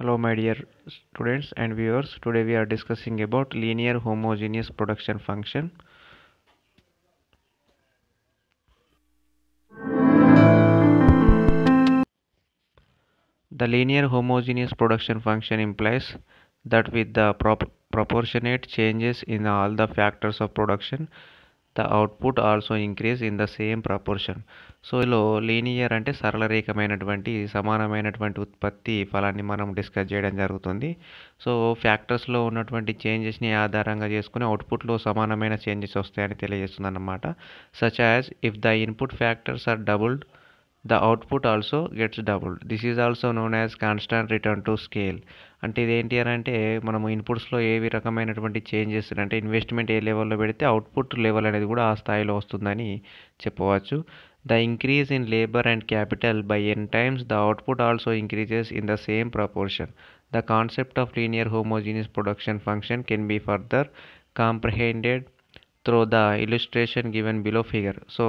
Hello my dear students and viewers. Today we are discussing about linear homogeneous production function. The linear homogeneous production function implies that with the proportionate changes in all the factors of production, the output also increase in the same proportion. So ఇందులో linear అంటే సరళరేఖమైనటువంటి సమానమైనటువంటి ఉత్పత్తి ఫలాన్ని మనం discuss చేయడం జరుగుతుంది. So ఫ్యాక్టర్స్లో ఉన్నటువంటి చేంజెస్ని ఆధారంగా చేసుకుని అవుట్పుట్లో సమానమైన చేంజెస్ వస్తాయని తెలియజేస్తుంది అన్నమాట. Such as if the input factors are doubled, the output also gets doubled. This is also known as constant return to scale. అంటే ఇదేంటి అని అంటే మనము ఇన్పుట్స్లో ఏవి రకమైనటువంటి చేంజెస్ అంటే ఇన్వెస్ట్మెంట్ ఏ లెవెల్లో పెడితే అవుట్పుట్ లెవెల్ అనేది కూడా ఆ స్థాయిలో వస్తుందని చెప్పవచ్చు. The increase in labour and capital by n times the output also increases in the same proportion. The concept of linear homogeneous production function can be further comprehended through the illustration given below figure. So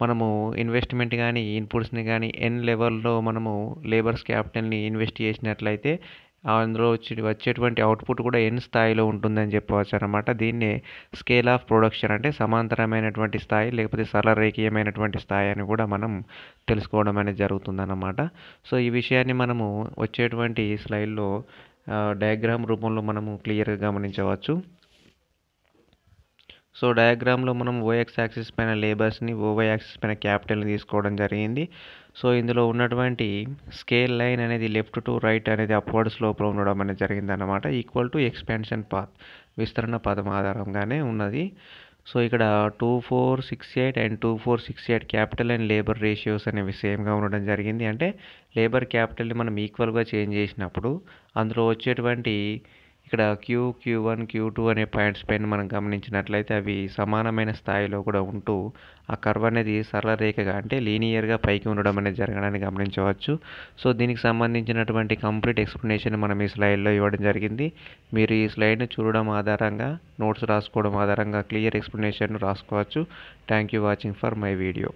మనము investment కానీ ఇన్పుట్స్ని కానీ ఎన్ లెవెల్లో మనము labours క్యాపిటల్ని invest చేసినట్లయితే అందులో వచ్చేటువంటి output కూడా ఎన్ స్థాయిలో ఉంటుందని చెప్పవచ్చు అనమాట. దీన్నే స్కేల్ ఆఫ్ ప్రొడక్షన్ అంటే సమాంతరమైనటువంటి స్థాయి లేకపోతే సరళరేఖీయమైనటువంటి స్థాయి అని కూడా మనం తెలుసుకోవడం అనేది జరుగుతుందన్నమాట. సో ఈ విషయాన్ని మనము వచ్చేటువంటి స్లైడ్లో డయాగ్రామ్ రూపంలో మనము క్లియర్గా గమనించవచ్చు. సో డయాగ్రామ్లో మనం ఓఎక్స్ యాక్సిస్ పైన లేబర్స్ని, ఓవై యాక్సిస్ పైన క్యాపిటల్ని తీసుకోవడం జరిగింది. సో ఇందులో ఉన్నటువంటి స్కేల్ లైన్ అనేది లెఫ్ట్ టు రైట్ అనేది అప్వర్డ్ స్లోప్లో ఉండడం అనేది జరిగింది అన్నమాట. ఈక్వల్ టు ఎక్స్పాన్షన్ పాత్, విస్తరణ పదం ఆధారంగానే ఉన్నది. సో ఇక్కడ 2468 and 2468 capital and labour ratios అనేవి సేమ్గా ఉండడం జరిగింది. అంటే లేబర్ క్యాపిటల్ని మనం ఈక్వల్గా చేంజ్ చేసినప్పుడు అందులో వచ్చేటువంటి ఇక్కడ Q1, Q2 అనే పాయింట్స్ పైన మనం గమనించినట్లయితే అవి సమానమైన స్థాయిలో కూడా ఉంటూ ఆ కర్వ్ అనేది సరళ రేఖగా అంటే లీనియర్గా పైకి ఉండడం అనేది జరగడాన్ని గమనించవచ్చు. సో దీనికి సంబంధించినటువంటి కంప్లీట్ ఎక్స్ప్లెనేషన్ మనం ఈ స్లైడ్లో ఇవ్వడం జరిగింది. మీరు ఈ స్లైడ్ని చూడడం ఆధారంగా నోట్స్ రాసుకోవడం ఆధారంగా క్లియర్ ఎక్స్ప్లెనేషన్ రాసుకోవచ్చు. Thank you watching for my video.